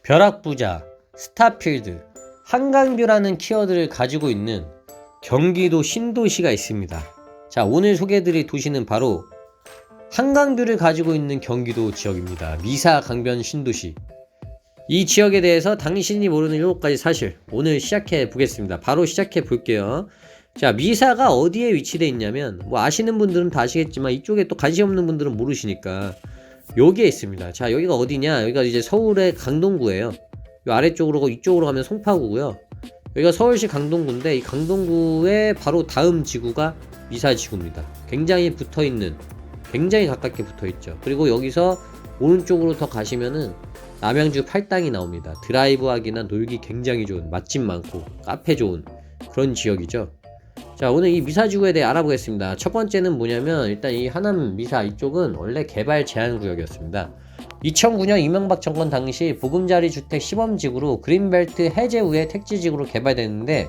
벼락부자, 스타필드, 한강뷰라는 키워드를 가지고 있는 경기도 신도시가 있습니다. 자, 오늘 소개해드릴 도시는 바로 한강뷰를 가지고 있는 경기도 지역입니다. 미사 강변 신도시. 이 지역에 대해서 당신이 모르는 7가지 사실 오늘 시작해 보겠습니다. 바로 시작해 볼게요. 자, 미사가 어디에 위치되어 있냐면 뭐 아시는 분들은 다 아시겠지만 이쪽에 또 관심 없는 분들은 모르시니까 여기에 있습니다. 자, 여기가 어디냐? 여기가 이제 서울의 강동구예요. 이 아래쪽으로 이쪽으로 가면 송파구고요. 여기가 서울시 강동구인데 이 강동구의 바로 다음 지구가 미사지구입니다. 굉장히 붙어있는, 굉장히 가깝게 붙어있죠. 그리고 여기서 오른쪽으로 더 가시면은 남양주 팔당이 나옵니다. 드라이브 하기나 놀기 굉장히 좋은, 맛집 많고 카페 좋은 그런 지역이죠. 자, 오늘 이 미사지구에 대해 알아보겠습니다. 첫 번째는 뭐냐면 일단 이 하남 미사 이쪽은 원래 개발 제한 구역이었습니다. 2009년 이명박 정권 당시 보금자리 주택 시범지구로 그린벨트 해제 후에 택지지구로 개발됐는데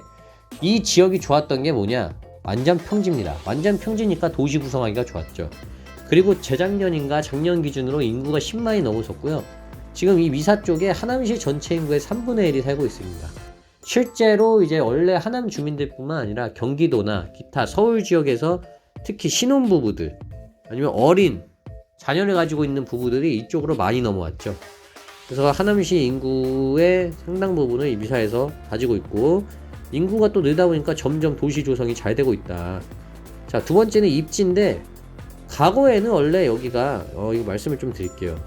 이 지역이 좋았던 게 뭐냐? 완전 평지입니다. 완전 평지니까 도시 구성하기가 좋았죠. 그리고 재작년인가 작년 기준으로 인구가 10만이 넘어섰고요. 지금 이 미사 쪽에 하남시 전체 인구의 3분의 1이 살고 있습니다. 실제로 이제 원래 하남 주민들뿐만 아니라 경기도나 기타 서울 지역에서 특히 신혼부부들 아니면 어린 자녀를 가지고 있는 부부들이 이쪽으로 많이 넘어왔죠. 그래서 하남시 인구의 상당 부분을 이 미사에서 가지고 있고 인구가 또 늘다 보니까 점점 도시 조성이 잘 되고 있다. 자, 두 번째는 입지인데 과거에는 원래 여기가 이거 말씀을 좀 드릴게요.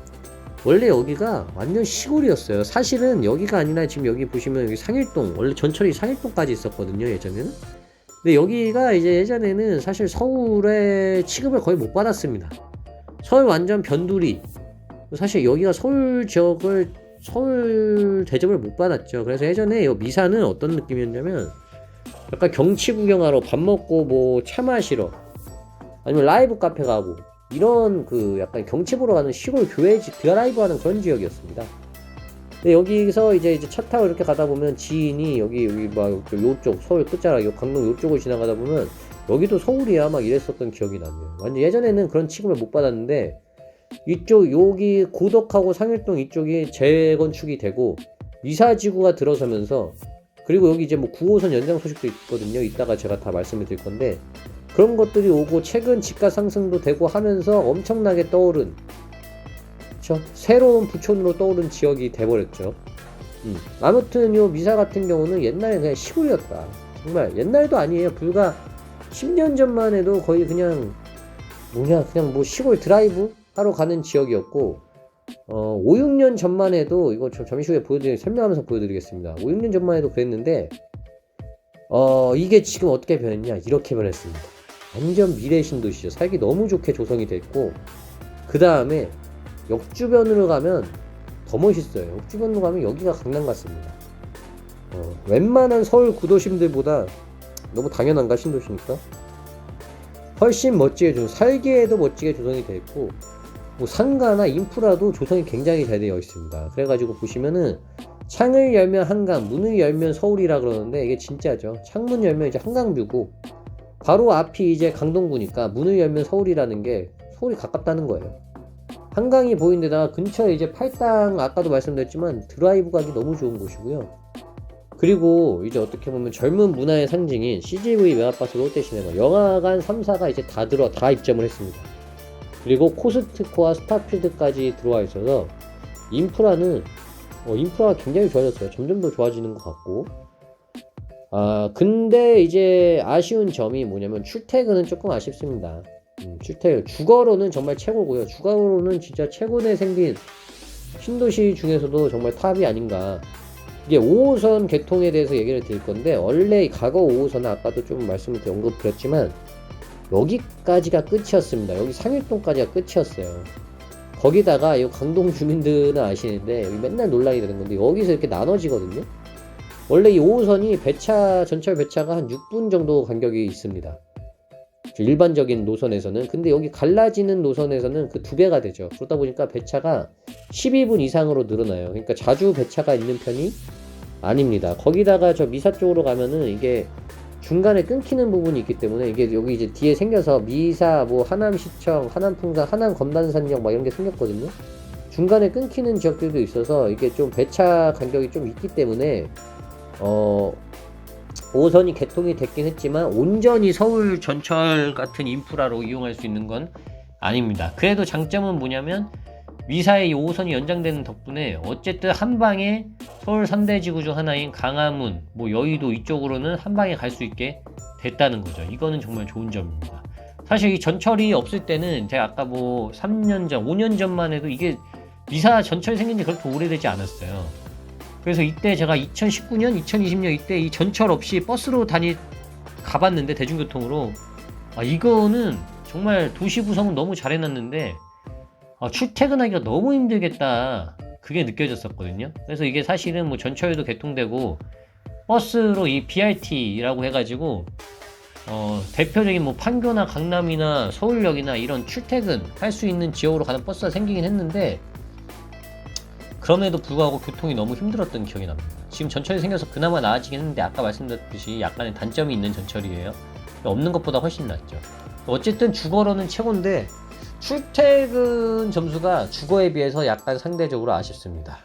원래 여기가 완전 시골이었어요. 사실은 여기가 아니라 지금 여기 보시면 여기 상일동, 원래 전철이 상일동까지 있었거든요, 예전에는. 근데 여기가 이제 예전에는 사실 서울의 취급을 거의 못 받았습니다. 서울 완전 변두리. 사실 여기가 서울 지역을, 서울 대접을 못 받았죠. 그래서 예전에 이 미사는 어떤 느낌이었냐면 약간 경치 구경하러 밥 먹고 뭐 차 마시러 아니면 라이브 카페 가고 이런 그 약간 경치 보러 가는 시골 교회지 드라이브 하는 그런 지역이었습니다. 근데 여기서 이제 차 타고 이렇게 가다 보면 지인이 여기 막 요쪽 서울 끝자락 요 강릉 요쪽을 지나가다 보면 여기도 서울이야 막 이랬었던 기억이 나네요. 완전 예전에는 그런 취급을 못 받았는데 이쪽 여기 고덕하고 상일동 이쪽이 재건축이 되고 미사지구가 들어서면서 그리고 여기 이제 뭐 9호선 연장 소식도 있거든요. 이따가 제가 다 말씀을 드릴 건데 그런 것들이 오고 최근 집가 상승도 되고 하면서 엄청나게 떠오른 그쵸? 새로운 부촌으로 떠오른 지역이 돼버렸죠. 아무튼 요 미사 같은 경우는 옛날에 그냥 시골이었다. 정말 옛날도 아니에요. 불과 10년 전만 해도 거의 그냥 그냥 뭐 시골 드라이브 하러 가는 지역이었고 5, 6년 전만 해도 이거 잠시 후에 설명하면서 보여드리겠습니다. 5, 6년 전만 해도 그랬는데 이게 지금 어떻게 변했냐? 이렇게 변했습니다. 완전 미래 신도시죠. 살기 너무 좋게 조성이 됐고 그 다음에 역주변으로 가면 더 멋있어요. 역주변으로 가면 여기가 강남 같습니다. 웬만한 서울 구도심들보다 너무 당연한가 신도시니까 훨씬 멋지게 살기에도 멋지게 조성이 되어 있고 뭐 상가나 인프라도 조성이 굉장히 잘 되어 있습니다. 그래가지고 보시면은 창을 열면 한강, 문을 열면 서울이라 그러는데 이게 진짜죠. 창문 열면 이제 한강뷰고 바로 앞이 이제 강동구니까 문을 열면 서울이라는 게 서울이 가깝다는 거예요. 한강이 보이는 데다가 근처에 이제 팔당 아까도 말씀드렸지만 드라이브 가기 너무 좋은 곳이고요. 그리고 이제 어떻게 보면 젊은 문화의 상징인 CGV 메가박스 롯데시네마 영화관 3사가 이제 다 입점을 했습니다. 그리고 코스트코와 스타필드까지 들어와 있어서 인프라는 인프라가 굉장히 좋아졌어요. 점점 더 좋아지는 것 같고 근데 이제 아쉬운 점이 뭐냐면 출퇴근은 조금 아쉽습니다. 출퇴근 주거로는 정말 최고고요. 주거로는 진짜 최근에 생긴 신도시 중에서도 정말 탑이 아닌가. 이게 5호선 개통에 대해서 얘기를 드릴 건데 원래 과거 5호선은 아까도 좀 언급드렸지만 여기까지가 끝이었습니다. 여기 상일동까지가 끝이었어요. 거기다가 이 강동 주민들은 아시는데 여기 맨날 논란이 되는 건데 여기서 이렇게 나눠지거든요. 원래 이 5호선이 전철 배차가 한 6분 정도 간격이 있습니다. 일반적인 노선에서는. 근데 여기 갈라지는 노선에서는 그 2배가 되죠. 그러다 보니까 배차가 12분 이상으로 늘어나요. 그러니까 자주 배차가 있는 편이 아닙니다. 거기다가 저 미사 쪽으로 가면은 이게 중간에 끊기는 부분이 있기 때문에 이게 여기 이제 뒤에 생겨서 미사, 뭐 하남시청, 하남풍사, 하남검단산역 막 이런 게 생겼거든요. 중간에 끊기는 지역들도 있어서 이게 좀 배차 간격이 좀 있기 때문에 5호선이 개통이 됐긴 했지만 온전히 서울 전철 같은 인프라로 이용할 수 있는 건 아닙니다. 그래도 장점은 뭐냐면 미사의 5호선이 연장되는 덕분에 어쨌든 한방에 서울 3대 지구 중 하나인 강화문, 뭐 여의도 이쪽으로는 한방에 갈 수 있게 됐다는 거죠. 이거는 정말 좋은 점입니다. 사실 이 전철이 없을 때는 제가 아까 뭐 3년 전, 5년 전만 해도 이게 미사 전철이 생긴 지 그렇게 오래되지 않았어요. 그래서 이때 제가 2019년, 2020년 이때 이 전철 없이 버스로 가봤는데 대중교통으로 이거는 정말 도시 구성은 너무 잘 해놨는데 출퇴근하기가 너무 힘들겠다 그게 느껴졌었거든요. 그래서 이게 사실은 뭐 전철도 개통되고 버스로 이 BRT라고 해가지고 대표적인 뭐 판교나 강남이나 서울역이나 이런 출퇴근 할 수 있는 지역으로 가는 버스가 생기긴 했는데 그럼에도 불구하고 교통이 너무 힘들었던 기억이 납니다. 지금 전철이 생겨서 그나마 나아지긴 했는데 아까 말씀드렸듯이 약간의 단점이 있는 전철이에요. 없는 것보다 훨씬 낫죠. 어쨌든 주거로는 최고인데 출퇴근 점수가 주거에 비해서 약간 상대적으로 아쉽습니다.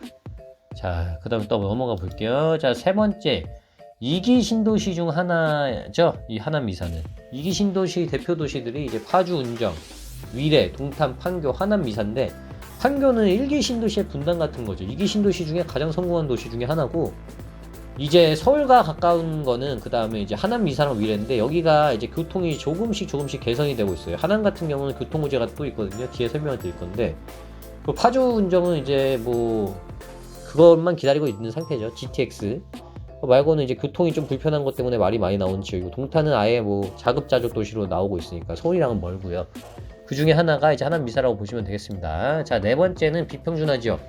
자, 그 다음 또 넘어가 볼게요. 자, 세 번째 2기 신도시 중 하나죠. 이 하남 미사는 2기 신도시 대표 도시들이 이제 파주, 운정, 위례, 동탄, 판교, 하남 미사인데 판교는 1기 신도시의 분단 같은 거죠. 2기 신도시 중에 가장 성공한 도시 중에 하나고 이제 서울과 가까운 거는 그 다음에 이제 하남 미사랑 위례인데 여기가 이제 교통이 조금씩 개선이 되고 있어요. 하남 같은 경우는 교통호재가 또 있거든요. 뒤에 설명을 드릴 건데 그 파주 운정은 이제 뭐 그것만 기다리고 있는 상태죠. GTX 말고는 이제 교통이 좀 불편한 것 때문에 말이 많이 나오는 지역이고 동탄은 아예 뭐 자급자족 도시로 나오고 있으니까 서울이랑은 멀고요. 그 중에 하나가 이제 하남 미사라고 보시면 되겠습니다. 자, 네 번째는 비평준화 지역.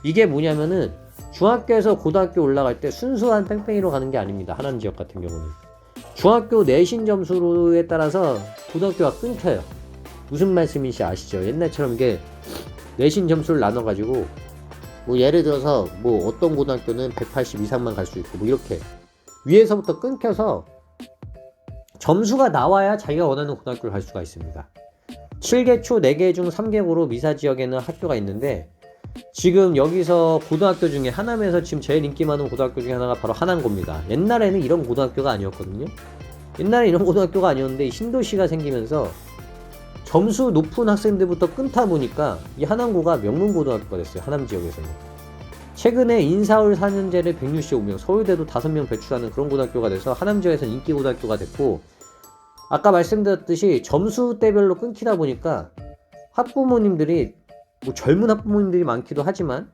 이게 뭐냐면은 중학교에서 고등학교 올라갈 때 순수한 뺑뺑이로 가는 게 아닙니다. 하남 지역 같은 경우는 중학교 내신 점수에 따라서 고등학교가 끊겨요. 무슨 말씀인지 아시죠? 옛날처럼 이게 내신 점수를 나눠가지고 뭐 예를 들어서 뭐 어떤 고등학교는 180 이상만 갈 수 있고 뭐 이렇게 위에서부터 끊겨서 점수가 나와야 자기가 원하는 고등학교를 갈 수가 있습니다. 7개 초 4개 중 3개고로 미사 지역에는 학교가 있는데 지금 여기서 고등학교 중에 하남에서 지금 제일 인기 많은 고등학교 중에 하나가 바로 한남고입니다. 옛날에는 이런 고등학교가 아니었거든요. 옛날에 이런 고등학교가 아니었는데 신도시가 생기면서 점수 높은 학생들부터 끊다 보니까 이 한남고가 명문고등학교가 됐어요. 하남 지역에서는. 최근에 인사울 4년제를 165명, 서울대도 5명 배출하는 그런 고등학교가 돼서 하남 지역에서는 인기 고등학교가 됐고 아까 말씀드렸듯이 점수대별로 끊기다 보니까 학부모님들이 뭐 젊은 학부모님들이 많기도 하지만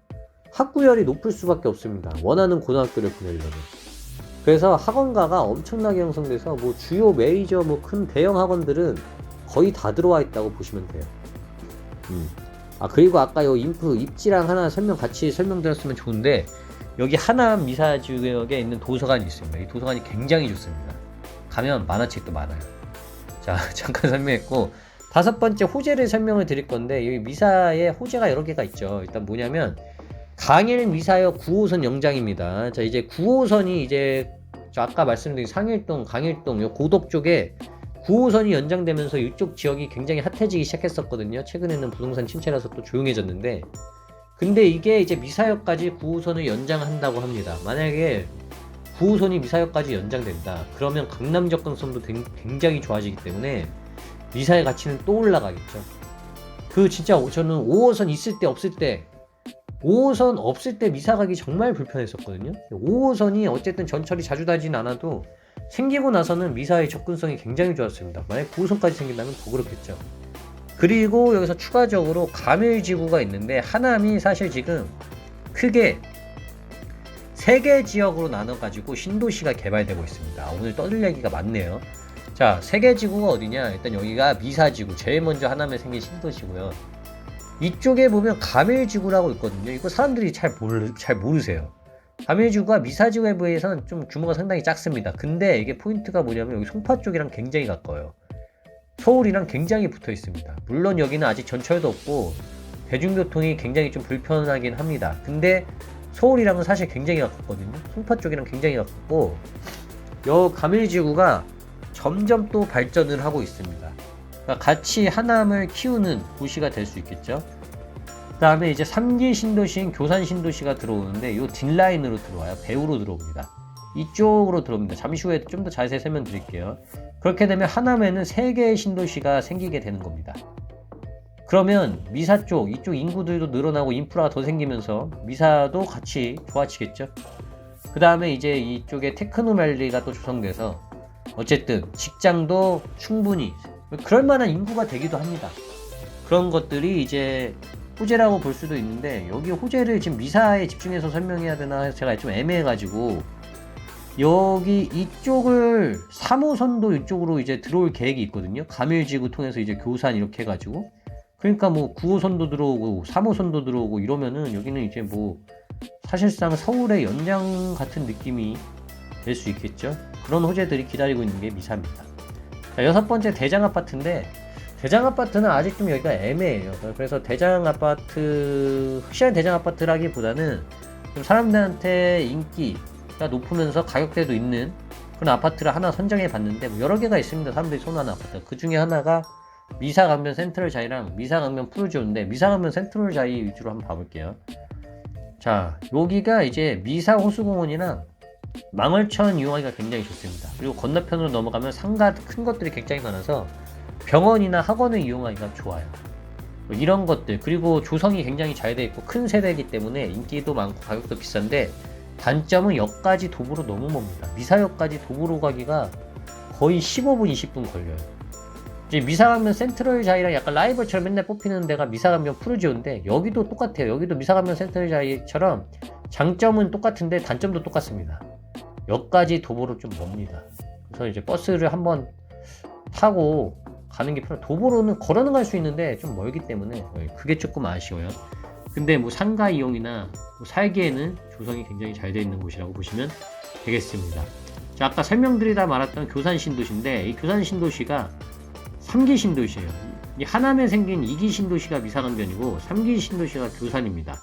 학구열이 높을 수밖에 없습니다. 원하는 고등학교를 보내려면. 그래서 학원가가 엄청나게 형성돼서 뭐 주요 메이저 뭐 큰 대형 학원들은 거의 다 들어와 있다고 보시면 돼요. 그리고 아까 요 입지랑 하나 같이 설명드렸으면 좋은데 여기 하남 미사 지역에 있는 도서관이 있습니다. 이 도서관이 굉장히 좋습니다. 가면 만화책도 많아요. 자, 잠깐 설명했고 다섯 번째 호재를 설명을 드릴 건데 여기 미사에 호재가 여러 개가 있죠. 일단 뭐냐면 강일 미사역 9호선 연장입니다. 자, 이제 9호선이 이제 저 아까 말씀드린 상일동, 강일동 요 고덕 쪽에 9호선이 연장되면서 이쪽 지역이 굉장히 핫해지기 시작했었거든요. 최근에는 부동산 침체라서 또 조용해졌는데 근데 이게 이제 미사역까지 9호선을 연장한다고 합니다. 만약에 9호선이 미사역까지 연장된다. 그러면 강남 접근성도 굉장히 좋아지기 때문에 미사의 가치는 또 올라가겠죠. 진짜 저는 5호선 있을 때 없을 때 5호선 없을 때 미사 가기 정말 불편했었거든요. 5호선이 어쨌든 전철이 자주 다니진 않아도 생기고 나서는 미사의 접근성이 굉장히 좋았습니다. 만약 9호선까지 생긴다면 더 그렇겠죠. 그리고 여기서 추가적으로 가밀지구가 있는데 하남이 사실 지금 크게 3개 지역으로 나눠가지고 신도시가 개발되고 있습니다. 오늘 떠들 얘기가 많네요. 자, 3개 지구가 어디냐? 일단 여기가 미사지구, 제일 먼저 하남에 생긴 신도시고요. 이쪽에 보면 가밀지구라고 있거든요. 이거 사람들이 잘 모르세요. 가밀지구가 미사지구에 비해서는 좀 규모가 상당히 작습니다. 근데 이게 포인트가 뭐냐면 여기 송파 쪽이랑 굉장히 가까워요. 서울이랑 굉장히 붙어 있습니다. 물론 여기는 아직 전철도 없고 대중교통이 굉장히 좀 불편하긴 합니다. 근데 서울이랑은 사실 굉장히 가깝거든요. 송파 쪽이랑 굉장히 가깝고 여 가밀지구가 점점 또 발전을 하고 있습니다. 그러니까 같이 하남을 키우는 도시가 될 수 있겠죠. 그 다음에 이제 3기 신도시인 교산 신도시가 들어오는데 요 뒷라인으로 들어와요. 배후로 들어옵니다. 이쪽으로 들어옵니다. 잠시 후에 좀 더 자세히 설명드릴게요. 그렇게 되면 하남에는 3개의 신도시가 생기게 되는 겁니다. 그러면 미사 쪽, 이쪽 인구들도 늘어나고 인프라가 더 생기면서 미사도 같이 좋아지겠죠. 그 다음에 이제 이쪽에 테크노밸리가 또 조성돼서 어쨌든 직장도 충분히 그럴만한 인구가 되기도 합니다. 그런 것들이 이제 호재라고 볼 수도 있는데, 여기 호재를 지금 미사에 집중해서 설명해야 되나 제가 좀 애매해가지고, 여기 이쪽을 3호선도 이쪽으로 이제 들어올 계획이 있거든요. 가밀지구 통해서 이제 교산 이렇게 해가지고, 그러니까 뭐 9호선도 들어오고 3호선도 들어오고 이러면은 여기는 이제 뭐 사실상 서울의 연장 같은 느낌이 될 수 있겠죠. 그런 호재들이 기다리고 있는 게 미사입니다. 자, 6번째 대장아파트인데, 대장아파트는 아직 좀 여기가 애매해요. 그래서 대장아파트, 확실한 대장아파트라기보다는 좀 사람들한테 인기가 높으면서 가격대도 있는 그런 아파트를 하나 선정해 봤는데, 뭐 여러 개가 있습니다. 사람들이 선호하는 아파트. 그 중에 하나가 미사강변 센트럴자이랑 미사강변 푸르지오인데, 미사강변 센트럴자이 위주로 한번 봐볼게요. 자, 여기가 이제 미사 호수공원이랑 망월천 이용하기가 굉장히 좋습니다. 그리고 건너편으로 넘어가면 상가 큰 것들이 굉장히 많아서 병원이나 학원을 이용하기가 좋아요. 뭐 이런 것들, 그리고 조성이 굉장히 잘 되어 있고 큰 세대이기 때문에 인기도 많고 가격도 비싼데, 단점은 역까지 도보로 너무 멉니다. 미사역까지 도보로 가기가 거의 15분 20분 걸려요. 이제 미사강변 센트럴자이랑 약간 라이벌처럼 맨날 뽑히는 데가 미사강변 푸르지오인데, 여기도 똑같아요. 여기도 미사강변 센트럴자이처럼 장점은 똑같은데 단점도 똑같습니다. 역까지 도보로 좀 멉니다. 그래서 이제 버스를 한번 타고 가는 게 편해요. 도보로는 걸어는 갈 수 있는데 좀 멀기 때문에 그게 조금 아쉬워요. 근데 뭐 상가 이용이나 뭐 살기에는 조성이 굉장히 잘 되어 있는 곳이라고 보시면 되겠습니다. 자, 아까 설명드리다 말았던 교산 신도시인데, 이 교산 신도시가 3기 신도시예요. 이 하남에 생긴 2기 신도시가 미사강변이고 3기 신도시가 교산입니다.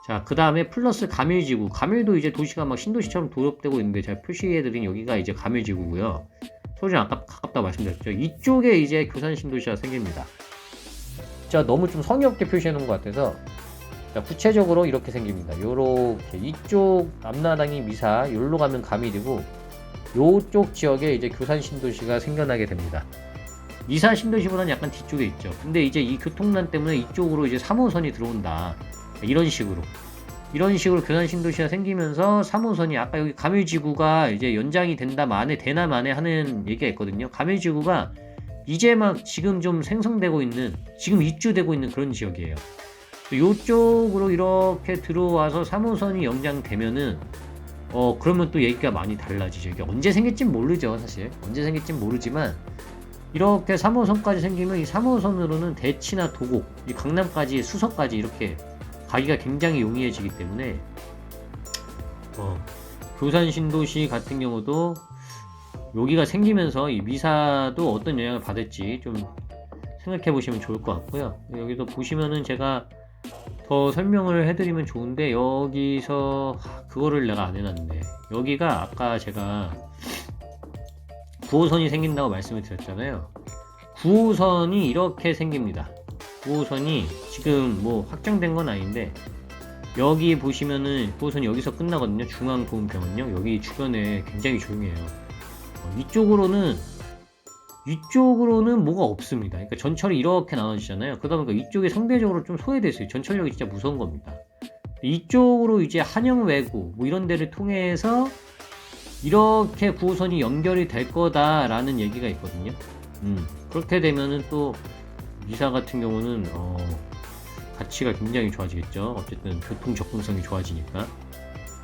자, 그 다음에 플러스 가밀지구. 가밀도 이제 도시가 막 신도시처럼 도입되고 있는데, 제가 표시해드린 여기가 이제 가밀지구고요. 서울이랑 아까 가깝다고 말씀드렸죠. 이쪽에 이제 교산 신도시가 생깁니다. 자, 너무 좀 성의 없게 표시해 놓은 것 같아서, 자, 구체적으로 이렇게 생깁니다. 요렇게 이쪽 앞마당이 미사, 여기로 가면 가밀이고, 요쪽 지역에 이제 교산 신도시가 생겨나게 됩니다. 미사 신도시보다는 약간 뒤쪽에 있죠. 근데 이제 이 교통난 때문에 이쪽으로 이제 3호선이 들어온다. 이런 식으로 교산 신도시가 생기면서 3호선이, 아까 여기 가밀지구가 이제 연장이 된다 마네 되나 마네 하는 얘기가 있거든요. 가밀지구가 이제 막 지금 좀 생성되고 있는, 지금 입주되고 있는 그런 지역이에요. 이쪽으로 이렇게 들어와서 3호선이 연장되면은 그러면 또 얘기가 많이 달라지죠. 이게 언제 생길진 모르죠. 사실 언제 생길진 모르지만, 이렇게 3호선까지 생기면 이 3호선으로는 대치나 도곡, 이 강남까지, 수서까지 이렇게 가기가 굉장히 용이해지기 때문에 교산 신도시 같은 경우도 여기가 생기면서 이 미사도 어떤 영향을 받을지 좀 생각해 보시면 좋을 것 같고요. 여기도 보시면은 제가 더 설명을 해드리면 좋은데, 여기서 그거를 내가 안 해놨는데, 여기가 아까 제가 9호선이 생긴다고 말씀을 드렸잖아요. 9호선이 이렇게 생깁니다. 9호선이 지금 뭐 확정된 건 아닌데, 여기 보시면은 9호선이 여기서 끝나거든요. 중앙보훈병원역. 여기 주변에 굉장히 조용해요. 이쪽으로는 뭐가 없습니다. 그러니까 전철이 이렇게 나눠지잖아요. 그러다 보니까 이쪽이 상대적으로 좀 소외돼 있어요. 전철역이 진짜 무서운 겁니다. 이쪽으로 이제 한영외고 뭐 이런 데를 통해서 이렇게 9호선이 연결이 될 거다라는 얘기가 있거든요. 그렇게 되면은 또 미사 같은 경우는 가치가 굉장히 좋아지겠죠. 어쨌든 교통 접근성이 좋아지니까.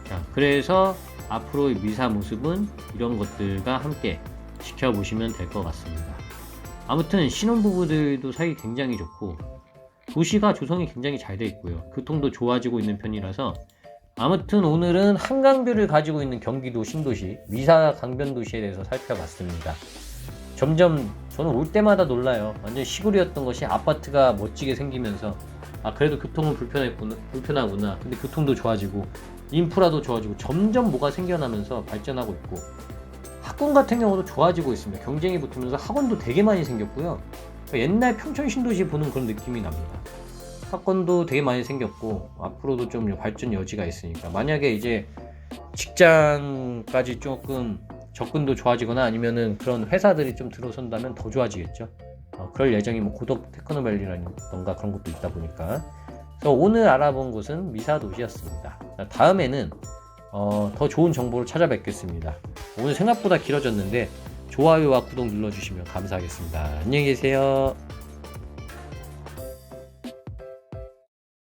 자, 그래서 앞으로 미사 모습은 이런 것들과 함께 지켜보시면 될 것 같습니다. 아무튼 신혼부부들도 살기 굉장히 좋고, 도시가 조성이 굉장히 잘 돼 있고요. 교통도 좋아지고 있는 편이라서, 아무튼 오늘은 한강뷰를 가지고 있는 경기도 신도시 미사 강변도시에 대해서 살펴봤습니다. 점점 저는 올 때마다 놀라요. 완전 시골이었던 것이 아파트가 멋지게 생기면서, 그래도 교통은 불편하구나. 근데 교통도 좋아지고 인프라도 좋아지고 점점 뭐가 생겨나면서 발전하고 있고, 학군 같은 경우도 좋아지고 있습니다. 경쟁이 붙으면서 학원도 되게 많이 생겼고요. 옛날 평촌 신도시 보는 그런 느낌이 납니다. 사건도 되게 많이 생겼고 앞으로도 좀 발전 여지가 있으니까 만약에 이제 직장까지 조금 접근도 좋아지거나 아니면은 그런 회사들이 좀 들어선다면 더 좋아지겠죠. 그럴 예정이 뭐 고덕 테크노밸리라던가 그런 것도 있다 보니까. 그래서 오늘 알아본 곳은 미사도시였습니다. 다음에는 더 좋은 정보를 찾아뵙겠습니다. 오늘 생각보다 길어졌는데 좋아요와 구독 눌러주시면 감사하겠습니다. 안녕히 계세요.